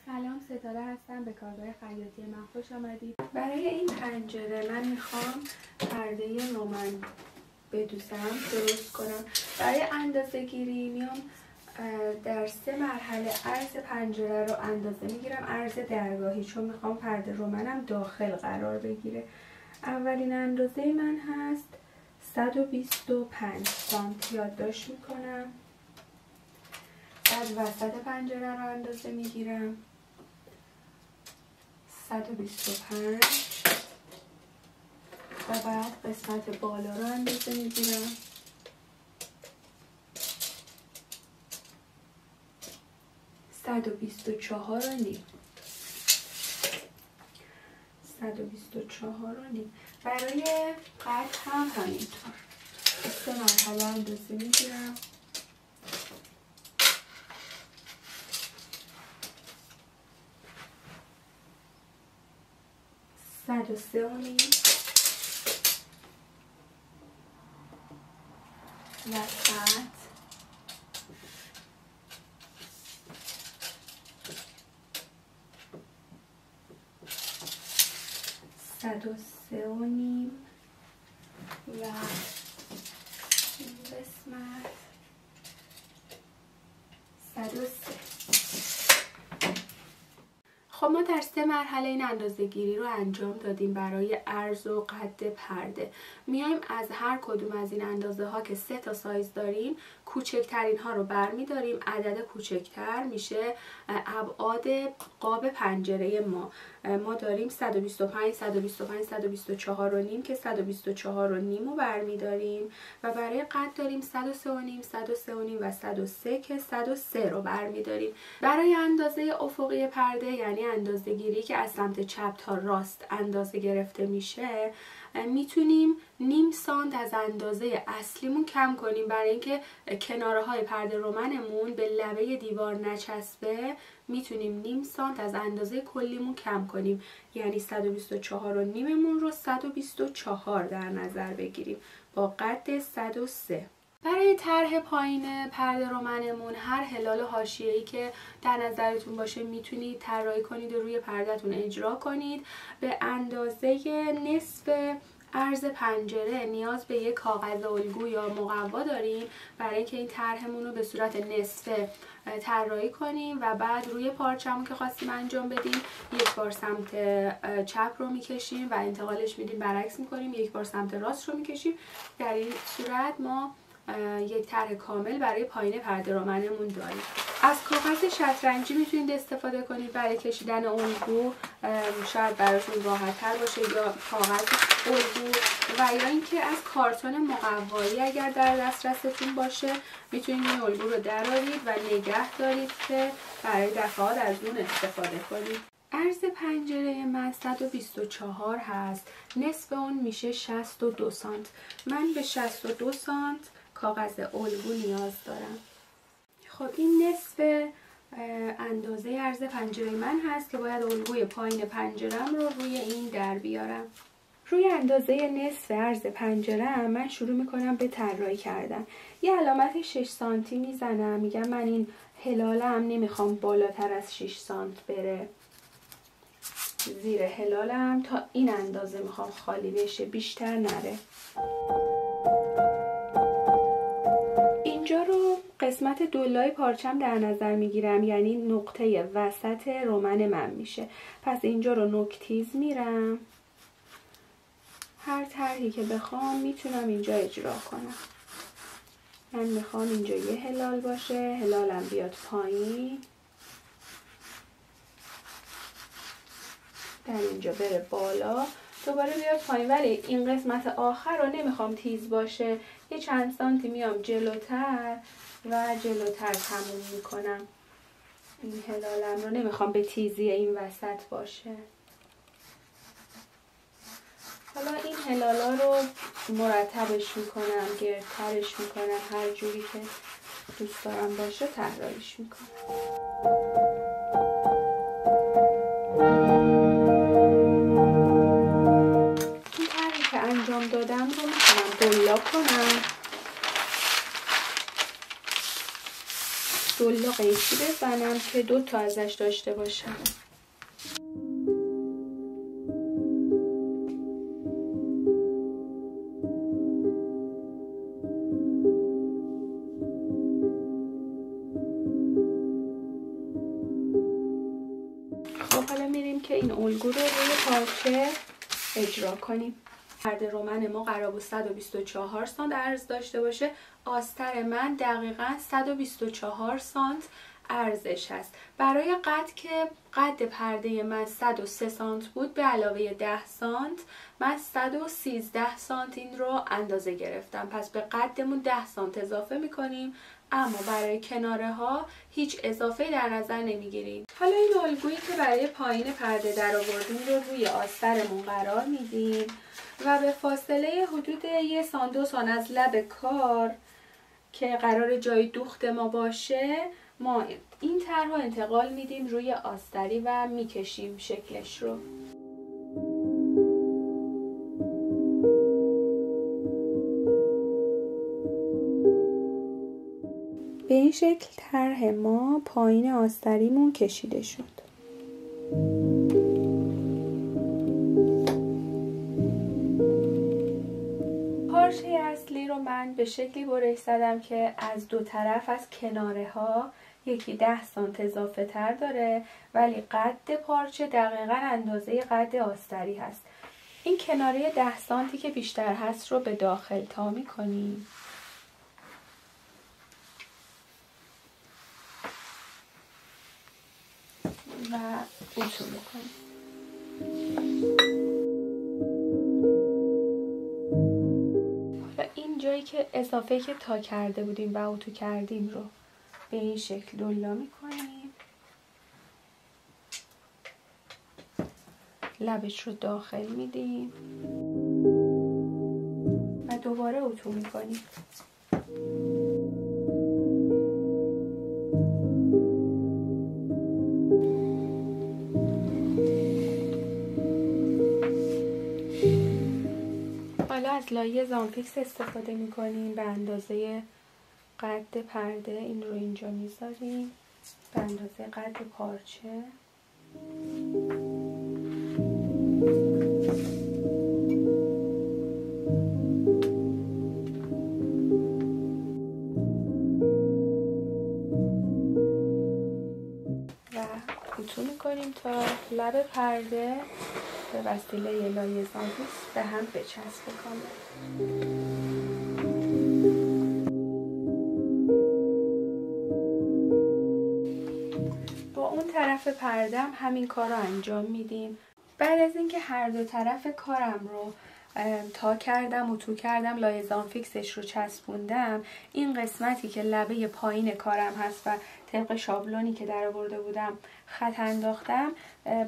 سلام، ستاره هستم. به کارگاه خیاطی من خوش آمدید. برای این پنجره من میخوام پرده رومن بدوزم، درست کنم. برای اندازه گیری میام در 3 مرحله عرض پنجره رو اندازه میگیرم، عرض درگاهی، چون میخوام پرده رومنم داخل قرار بگیره. اولین اندازه من هست 125 سانتی، یادداشت میکنم. بعد وسط پنجره رو اندازه میگیرم 125 و بعد قسمت بالا رو اندازه میگیرم 124 و نیم. 124 و نیم. برای قد هم همینطور 3 مرحله اندازه میگیرم 103 و نیم. وسط 103 و نیم و این قسمت 103. خب ما در 3 مرحله این اندازه گیری رو انجام دادیم برای عرض و قد پرده. میایم از هر کدوم از این اندازه ها که 3 تا سایز داریم کوچکترین ها رو برمیداریم. عدد کوچکتر میشه ابعاد قاب پنجره ما. ما داریم 125 125 124 و نیم که 124 و نیم رو برمیداریم و برای قد داریم 103 و نیم 103 و نیم و 103 که 103 رو برمیداریم. برای اندازه افقی پرده یعنی اندازه گیری که از سمت چپ تا راست اندازه گرفته میشه، میتونیم نیم سانت از اندازه اصلیمون کم کنیم. برای اینکه کناره های پرده رومنمون به لبه دیوار نچسبه میتونیم نیم سانت از اندازه کلیمون کم کنیم، یعنی 124 و نیممون رو 124 در نظر بگیریم با قد 103. برای طرح پایین پرده رومنمون هر هلال حاشیه‌ای که در نظرتون باشه میتونید طراحی کنید و روی پردهتون اجرا کنید. به اندازه نصف عرض پنجره نیاز به یک کاغذ الگو یا مقوا داریم برای اینکه این طرحمون رو به صورت نصفه طراحی کنیم و بعد روی پارچمون که خواستیم انجام بدیم یک بار سمت چپ رو میکشیم و انتقالش میدیم، برعکس میکنیم، یک بار سمت راست رو میکشیم. در این صورت ما یک طرح کامل برای پایین پرده رومنمون داریم. از کاغذ شطرنجی میتونید استفاده کنید برای کشیدن الگو، شاید براتون راحت تر باشه، یا کاغذ الگو و یا اینکه از کارتون مقوایی اگر در دسترستون باشه میتونید این الگو رو درآورید و نگه دارید که برای دفعات از اون استفاده کنید. عرض پنجره من 124 هست، نصف اون میشه 62 سانت. من به 62 سانت کاغذ الگو نیاز دارم. خب این نصف اندازه عرض پنجره من هست که باید الگوی پایین پنجرم رو روی این در بیارم. روی اندازه نصف عرض پنجرم من شروع میکنم به طراحی کردن. یه علامت 6 سانتی میزنم، میگم من این هلالم نمیخوام بالاتر از 6 سانت بره. زیر هلالم تا این اندازه میخوام خالی بشه، بیشتر نره. اینجا رو قسمت دولای پارچم در نظر میگیرم، یعنی نقطه وسط رومن من میشه. پس اینجا رو نوک تیز میرم. هر طرحی که بخوام میتونم اینجا اجرا کنم. من میخوام اینجا یه هلال باشه، هلالم بیاد پایین، در اینجا بره بالا، دوباره بیاد پایین. ولی این قسمت آخر رو نمیخوام تیز باشه، یه چند سانتی میام جلوتر و جلوتر تموم میکنم. این هلالم رو نمیخوام به تیزی این وسط باشه. حالا این هلالا رو مرتبش میکنم، گردترش میکنم، هر جوری که دوست دارم باشه طراحیش میکنم. این طرحی که انجام دادم رو میتونم دلا کنم. دلا قیچی بزنم که 2 تا ازش داشته باشم. خب حالا میریم که این الگو رو روی پارچه اجرا کنیم. پرده رومن ما قرار بود 124 سانت عرض داشته باشه. آستر من دقیقاً 124 سانت عرضش هست. برای قد که قد پرده من 103 سانت بود، به علاوه 10 سانت من 113 سانت این رو اندازه گرفتم. پس به قدمون 10 سانت اضافه میکنیم، اما برای کناره ها هیچ اضافه در نظر نمیگیریم. حالا این الگویی که برای پایین پرده در آوردیم رو روی آسترمون قرار میدیم و به فاصله حدود 1 سانت 2 سانت از لب کار که قرار جای دوخت ما باشه، ما این طرح رو انتقال میدیم روی آستری و میکشیم شکلش رو. به این شکل طرح ما پایین آستریمون کشیده شد. پارچه اصلی رو من به شکلی برش زدم که از 2 طرف از کناره ها یکی 10 سانت اضافه تر داره، ولی قد پارچه دقیقاً اندازه قد آستری هست. این کناره 10 سانتی که بیشتر هست رو به داخل تا می‌کنیم و اتو می‌کنیم. حالا این جایی که اضافه که تا کرده بودیم و اتو کردیم رو به این شکل دلا می‌کنیم، لبش رو داخل میدیم و دوباره اتو می‌کنیم. حالا از لایه زانفیکس استفاده می‌کنیم به اندازه قد پرده. این رو اینجا میذاریم به اندازه قد پارچه. و اتو میکنیم تا لب پرده به وسیله لایه زانفیکس به هم بچسبه کامل. طرف پردم همین کار رو انجام میدیم. بعد از اینکه هر دو طرف کارم رو تا کردم و تو کردم، لایه زانفیکسش رو چسبوندم، این قسمتی که لبه پایین کارم هست و طبق شابلونی که در آورده بودم خط انداختم،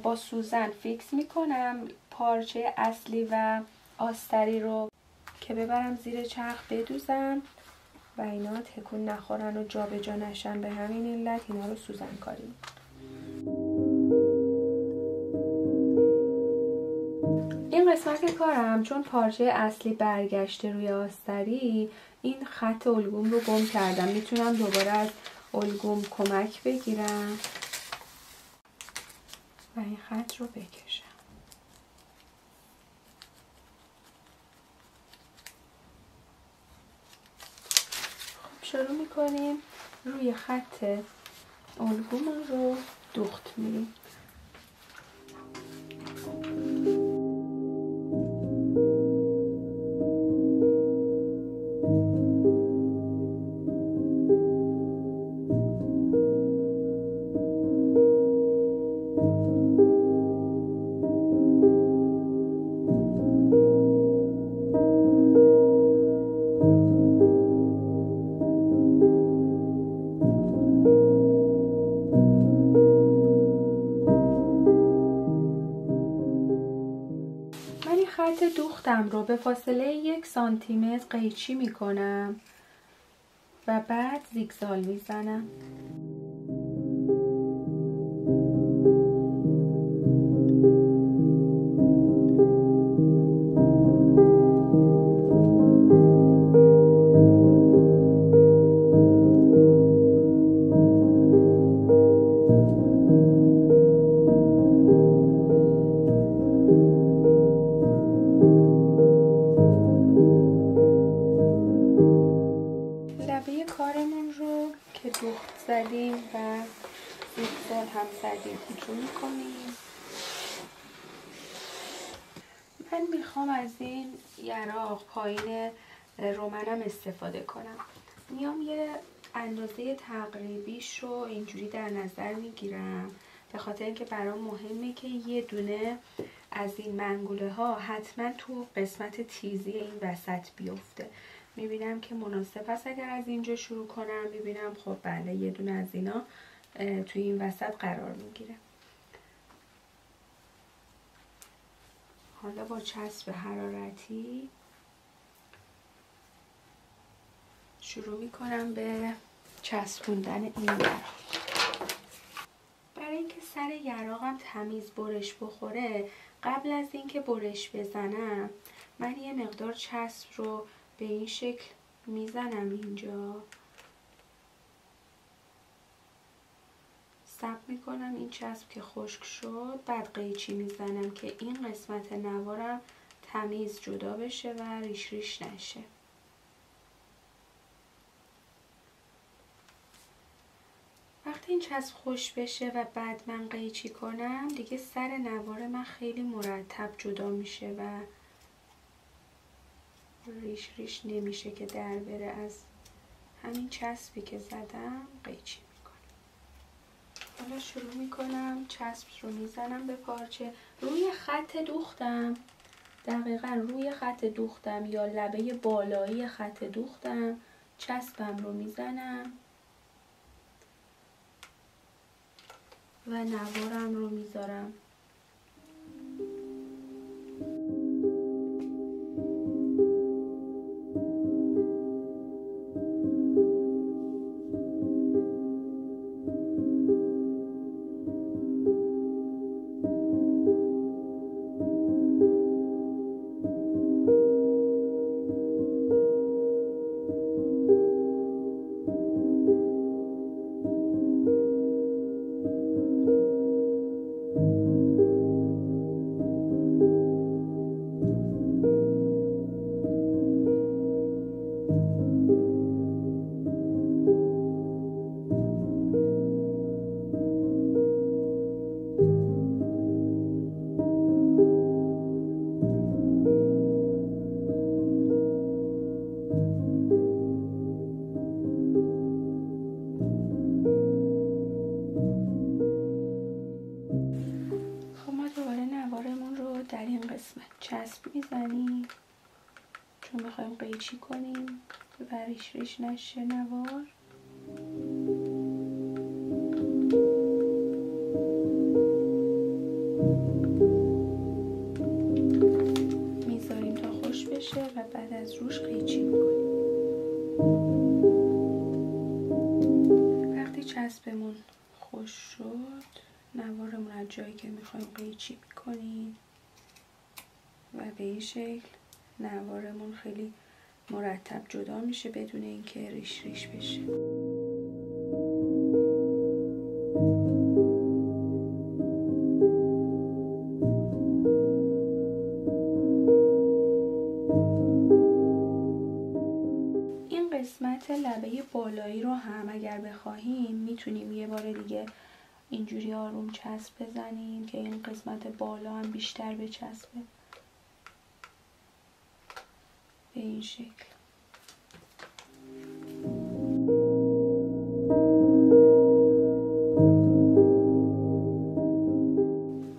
با سوزن فیکس میکنم پارچه اصلی و آستری رو که ببرم زیر چرخ بدوزم و اینا تکون نخورن و جا به جا نشن. به همین علت اینا رو سوزن کاری. این قسمت کارم چون پارچه اصلی برگشته روی آستری، این خط الگوم رو گم کردم. میتونم دوباره از الگوم کمک بگیرم و این خط رو بکشم. خب شروع میکنیم روی خط الگومون رو دوخت میریم. خط دوختم رو به فاصله 1 سانتیمتر قیچی میکنم و بعد زیگزال میزنم. زدیم و زیگزاگ هم زدیم. شروع میکنیم. من میخوام از این یراق پایین رومنم استفاده کنم. میام یه اندازه تقریبیش رو اینجوری در نظر میگیرم، به خاطر اینکه برام مهمه که یه دونه از این منگوله ها حتما تو قسمت تیزی این وسط بیفته. میبینم که مناسب هست اگر از اینجا شروع کنم. میبینم خب بله یه دونه از اینا توی این وسط قرار میگیره. حالا با چسب حرارتی شروع میکنم به چسبوندن این یراق. برای اینکه سر یراقم تمیز برش بخوره، قبل از اینکه برش بزنم من یه مقدار چسب رو به این شکل میزنم اینجا. صبر میکنم این چسب که خشک شد، بعد قیچی میزنم که این قسمت نوارم تمیز جدا بشه و ریش ریش نشه. وقتی این چسب خوش بشه و بعد من قیچی کنم، دیگه سر نوار من خیلی مرتب جدا میشه و ریش ریش نمیشه که در بره. از همین چسبی که زدم قیچی میکنم. حالا شروع میکنم چسب رو میزنم به پارچه روی خط دوختم، دقیقا روی خط دوختم یا لبه بالایی خط دوختم چسبم رو میزنم و نوارم رو میذارم. در این قسمت چسب میزنیم چون میخوایم قیچی کنیم و ریش ریش نشه نوار. میذاریم تا خوش بشه و بعد از روش قیچی میکنیم. وقتی چسبمون خوش شد، نوارمون از جایی که میخوایم قیچی میکنیم و به این شکل نوارمون خیلی مرتب جدا میشه بدون اینکه ریش ریش بشه. این قسمت لبه بالایی رو هم اگر بخواهیم میتونیم یه بار دیگه اینجوری آروم چسب بزنیم که این قسمت بالا هم بیشتر بچسبه به این شکل.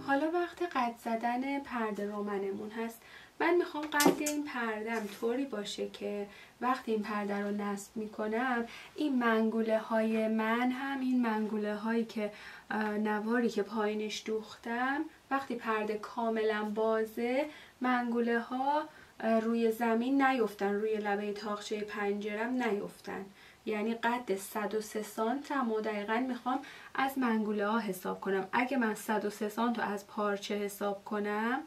حالا وقت قد زدن پرده رومنمون هست. من میخوام قد این پردم طوری باشه که وقتی این پرده رو نصب میکنم این منگوله های من هم این منگوله هایی که نواری که پایینش دوختم وقتی پرده کاملا بازه منگوله ها روی زمین نیفتن، روی لبه تاقچه پنجرم نیفتن. یعنی قد 103 سانتم و دقیقا میخوام از منگوله ها حساب کنم. اگه من 103 سانت رو از پارچه حساب کنم،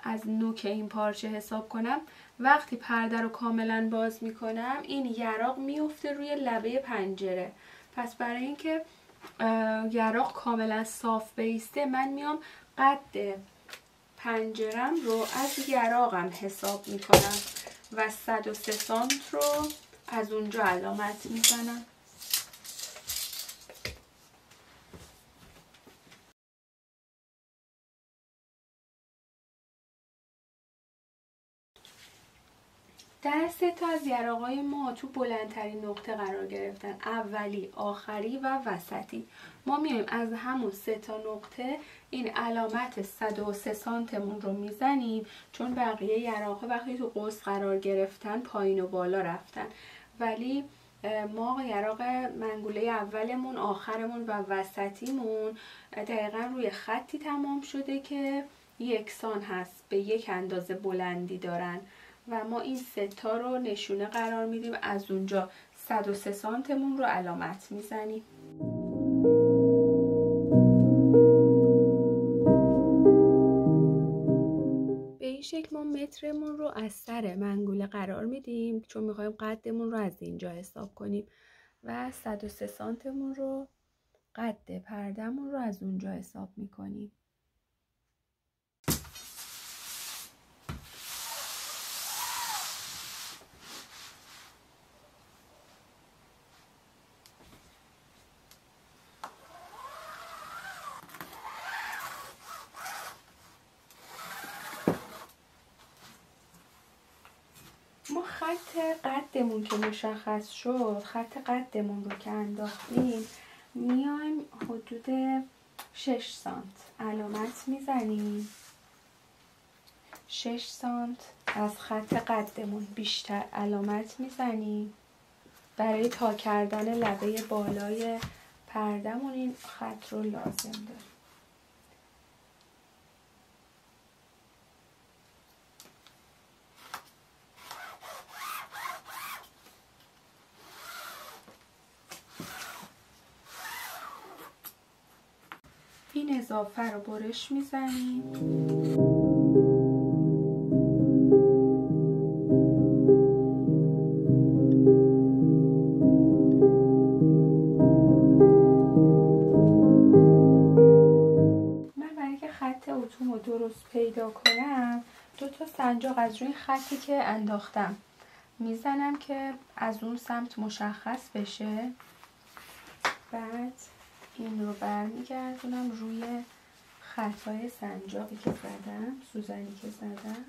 از نوک این پارچه حساب کنم، وقتی پرده رو کاملا باز میکنم این یراق میفته روی لبه پنجره. پس برای اینکه یراق کاملا صاف بیسته من میام قد پنجرم رو از یراقم حساب میکنم و 103 سانت رو از اونجا علامت میزنم. در 3 تا از یراقای ما تو بلندترین نقطه قرار گرفتن، اولی، آخری و وسطی. ما میایم از همون 3 تا نقطه این علامت 103 سانتمون رو میزنیم، چون بقیه یراقا وقتی تو قوس قرار گرفتن پایین و بالا رفتن، ولی ما یراق منگوله اولمون، آخرمون و وسطیمون دقیقا روی خطی تمام شده که یکسان هست، به یک اندازه بلندی دارن و ما این 3 تا رو نشونه قرار میدیم، از اونجا 103 سانتمون رو علامت میزنیم. به این شکل ما مترمون رو از سر منگوله قرار میدیم، چون میخوایم قدمون رو از اینجا حساب کنیم و 103 سانتمون رو قد پردمون رو از اونجا حساب میکنیم. ما خط قدمون که مشخص شد، خط قدمون رو که انداختیم، میایم حدود 6 سانت علامت میزنیم. 6 سانت از خط قدمون بیشتر علامت میزنیم. برای تا کردن لبه بالای پردمون این خط رو لازم داریم. این اضافه رو برش میزنیم. من برای که خط اتوم رو درست پیدا کنم 2 تا سنجاق از روی خطی که انداختم میزنم که از اون سمت مشخص بشه. بعد این رو برمیگردونم روی خطای سنجاقی که زدم، سوزنی که زدم.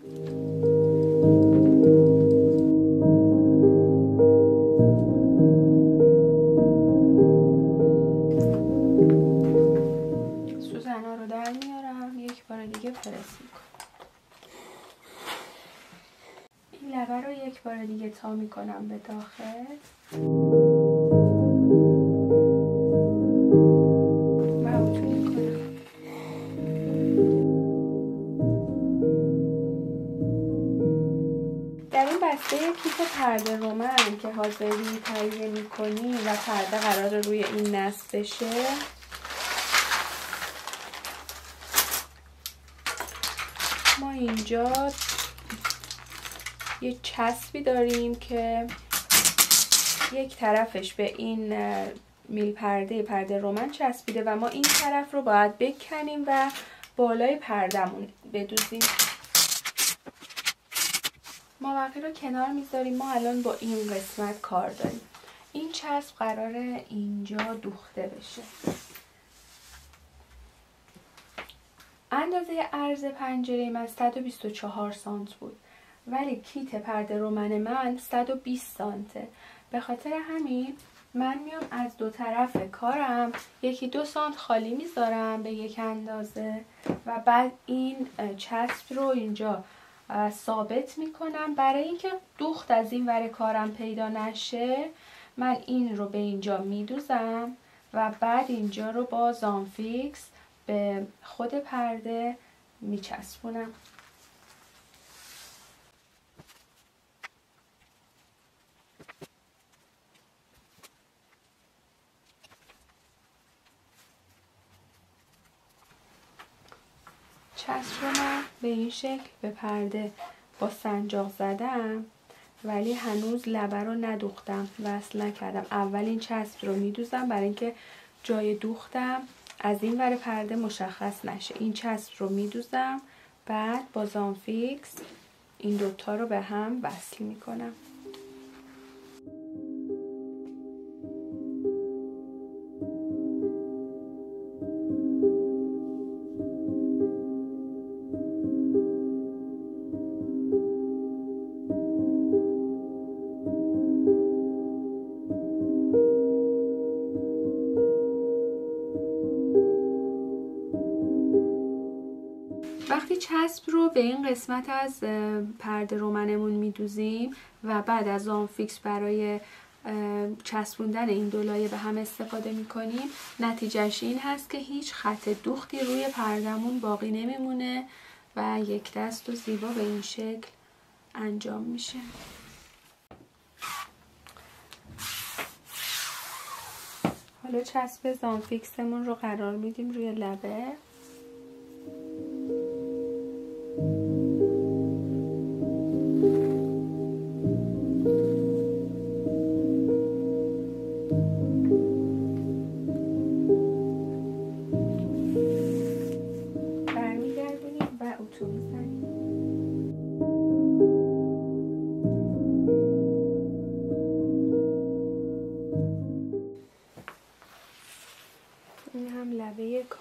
سوزنا رو در میارم، یک بار دیگه پرس میکنم. این لبه رو یک بار دیگه تا میکنم به داخل. کیف پرده رومن که حاضری تهیه میکنی و پرده قرار روی این نصب بشه، ما اینجا یه چسبی داریم که یک طرفش به این میل پرده رومن چسبیده و ما این طرف رو باید بکنیم و بالای پردمون بدوزیم. مابقی رو کنار میذاریم. ما الان با این قسمت کار داریم. این چسب قراره اینجا دوخته بشه. اندازه عرض پنجره من 124 سانت بود، ولی کیت پرده رومن من 120 سانته. به خاطر همین من میام از دو طرف کارم 1-2 سانت خالی میذارم به یک اندازه و بعد این چسب رو اینجا ثابت میکنم. برای اینکه دوخت از این ور کارم پیدا نشه من این رو به اینجا میدوزم و بعد اینجا رو با زانفیکس به خود پرده میچسبونم. چسب رو من به این شکل به پرده با سنجاق زدم، ولی هنوز لبه رو ندوختم، وصل نکردم. اول این چسب رو میدوزم برای اینکه جای دوختم از این ور پرده مشخص نشه. این چسب رو میدوزم، بعد با زانفیکس این دوتا رو به هم وصل میکنم. وقتی چسب رو به این قسمت از پرده رومنمون میدوزیم و بعد از آن فیکس برای چسبوندن این دو لایه به هم استفاده میکنیم، نتیجهش این هست که هیچ خط دوختی روی پردمون باقی نمیمونه و یک دست و زیبا به این شکل انجام میشه. حالا چسب زانفیکسمون رو قرار میدیم روی لبه. برمیگردونیم و اتو میزنیم. این هم لبه کار.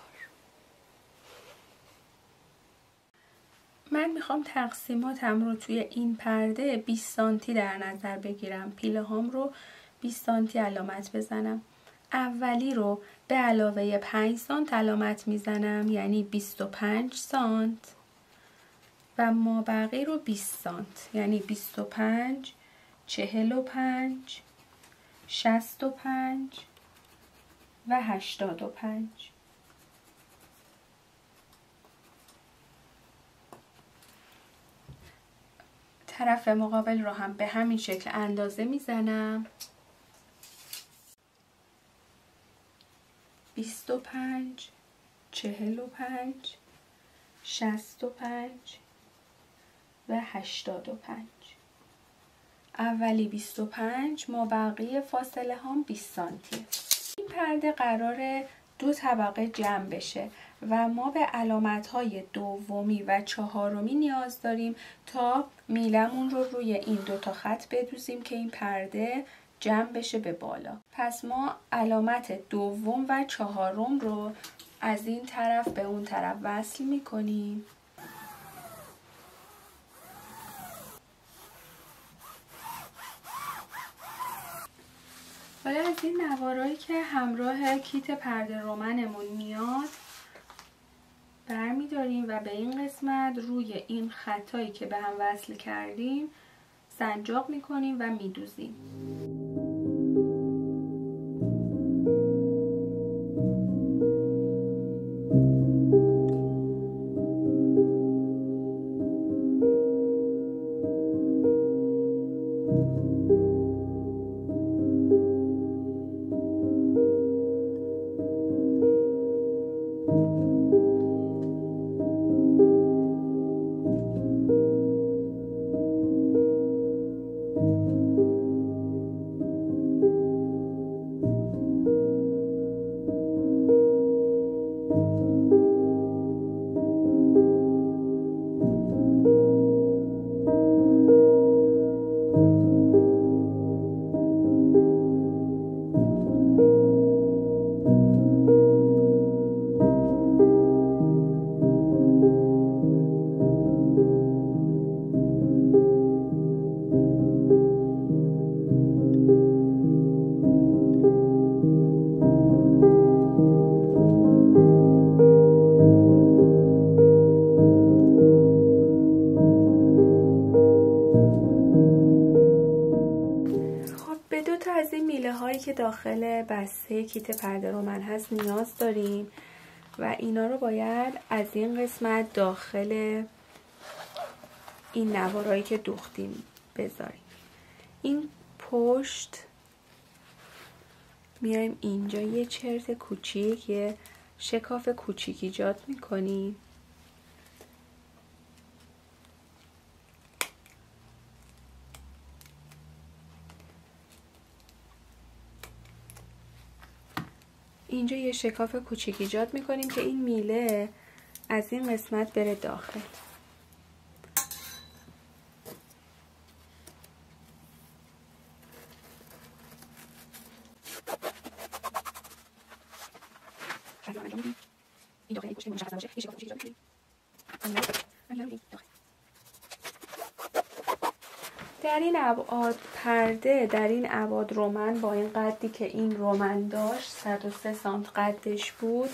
من میخوام تقسیماتم رو توی این پرده 20 سانتی در نظر بگیرم. پیله هام رو 20 سانتی علامت بزنم. اولی رو به علاوه 5 سانت علامت میزنم، یعنی 25 سانت و مابقی رو 20 سانت، یعنی 25 45 65 و 85. طرف مقابل رو هم به همین شکل اندازه میزنم. 25 45 65 و 85. اولی 25، مابقی فاصله هم 20 سانتی. این پرده قراره 2 طبقه جمع بشه و ما به علامت‌های دومی و چهارمی نیاز داریم تا میلمون رو روی این 2 تا خط بدوزیم که این پرده جمع بشه به بالا. پس ما علامت دوم و چهارم رو از این طرف به اون طرف وصل می‌کنیم. حالا از این نوارایی که همراه کیت پرده رومنمون میاد برمیداریم و به این قسمت روی این خطایی که به هم وصل کردیم سنجاق میکنیم و میدوزیم. از این میله هایی که داخل بسته کیت پرده رومن هست نیاز داریم و اینا رو باید از این قسمت داخل این نوارایی که دوختیم بذاریم. این پشت میایم اینجا یه چرت کوچیک، یه شکاف کوچیک ایجاد میکنیم. اینجا یه شکاف کوچیک ایجاد میکنیم که این میله از این قسمت بره داخل. در این ابعاد پرده، در این ابعاد رومن با این قدی که این رومن داشت 103 سانت قدش بود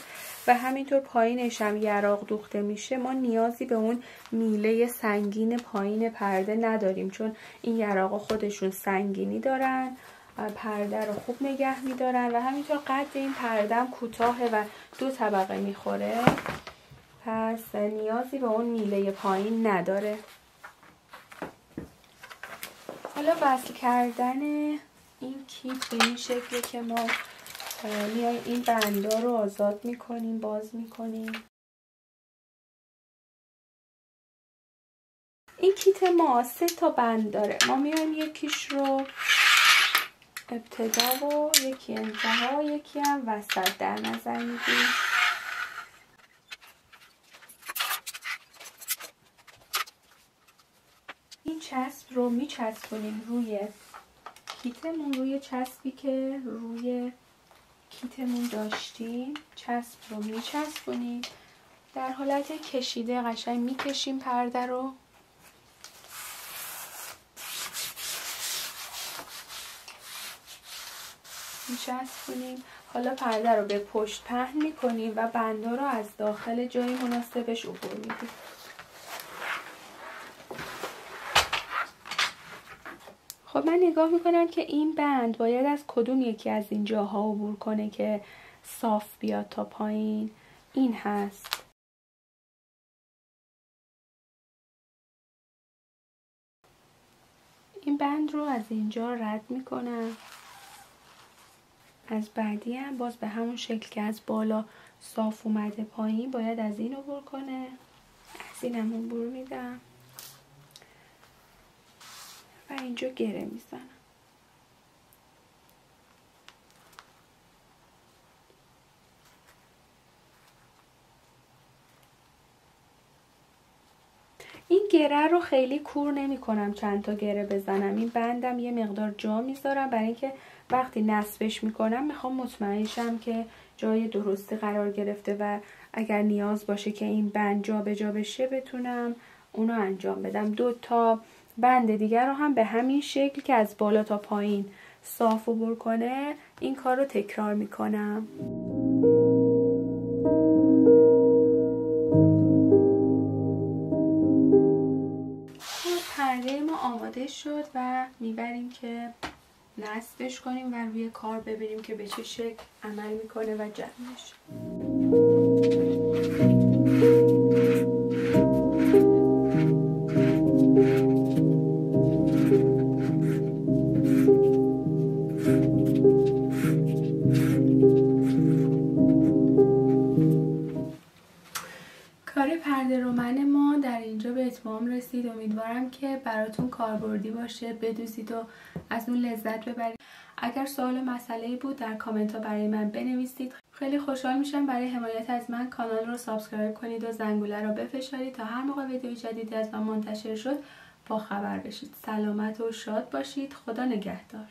و همینطور پایینش هم یراق دوخته میشه، ما نیازی به اون میله سنگین پایین پرده نداریم، چون این یراق خودشون سنگینی دارن، پرده رو خوب نگه میدارن و همینطور قد این پرده هم کوتاهه و 2 طبقه میخوره، پس نیازی به اون میله پایین نداره. حالا وصل کردن این کیت به این شکلی که ما میایم این بندا رو آزاد میکنیم، باز میکنیم. این کیت ما 3 تا بند داره، ما میایم یکیش رو ابتدا و یکی انتها، یکی هم وسط در نظر میگیریم. این چسب رو میچسبونیم روی کیتمون، روی چسبی که روی کیتمون داشتیم چسب رو میچسبونیم. در حالت کشیده قشنگ میکشیم پرده رو. میچسبونیم. حالا پرده رو به پشت پهن میکنیم و بندا رو از داخل جای مناسبش عبور میدیم. خب من نگاه میکنم که این بند باید از کدوم یکی از این جاها عبور کنه که صاف بیاد تا پایین. این هست. این بند رو از اینجا رد میکنم. از بعدی هم باز به همون شکل که از بالا صاف اومده پایین باید از این عبور کنه. از این هم عبور میدم و اینجا گره میزنم. این گره رو خیلی کور نمی کنم، چند تا گره بزنم. این بندم یه مقدار جا میذارم برای اینکه وقتی نصبش میکنم میخوام مطمئن شم که جای درستی قرار گرفته و اگر نیاز باشه که این بند جا به جا بشه بتونم اونو انجام بدم. 2 تا بند دیگر رو هم به همین شکل که از بالا تا پایین صاف عبور کنه این کار رو تکرار میکنم. پرده ما آماده شد و میبریم که نصبش کنیم و روی کار ببینیم که به چه شکل عمل میکنه و جمع میشه. کار پرده رومن ما در اینجا به اتمام رسید. امیدوارم که براتون کاربردی باشه، بدوزید و از اون لذت ببرید. اگر سوال و مسئله‌ای بود در کامنت ها برای من بنویسید. خیلی خوشحال میشم. برای حمایت از من کانال رو سابسکرایب کنید و زنگوله رو بفشارید تا هر موقع ویدیو جدیدی از من منتشر شد با خبر بشید. سلامت و شاد باشید. خدا نگهدار.